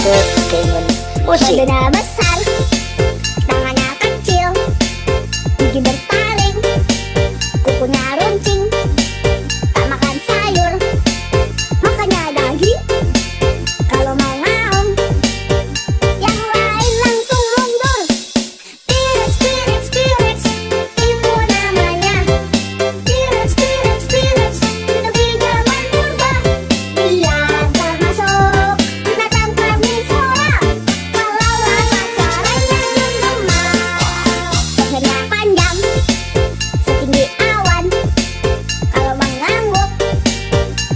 ketimun musik. Badannya besar, tangannya kecil, gigi bertaring, kukunya runcing, tak makan sayur, makannya daging. Kalau mau ngaum, yang lain langsung mundur. T-Rex, T-Rex, T-Rex, itu namanya. T-Rex, T-Rex, T-Rex, hidup di zaman purba. Dia termasuk binatang karnivora. Kalau lapar sarangnya menggema. Lehernya panjang, setinggi awan. Kalau mengangguk,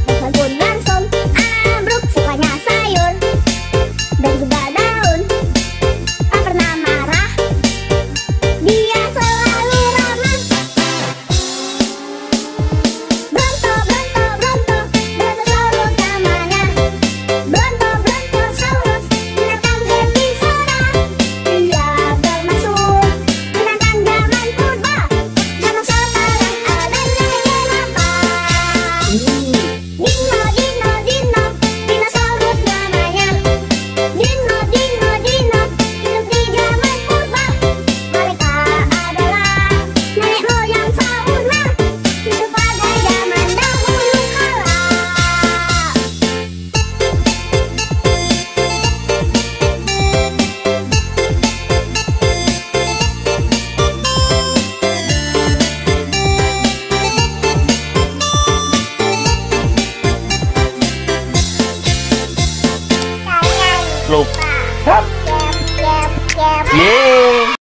pohon pun langsung ambruk. Sukanya sayur dan juga daun, tak pernah marah, dia selalu ramah. Bronto, Bronto, Bronto, Brontosaurus namanya. Bronto, Brontosaurus, binatang herbivora. Dia termasuk binatang zaman purba. Zaman sekarang adanya kenapa? Dino, Dino, Dino, dinosaurus namanya. Dino, Dino, Dino, hidup di zaman purba. Mereka adalah nenek moyang fauna, hidup pada zaman dahulu kala. Look. Kep, kep, kep. Yeay.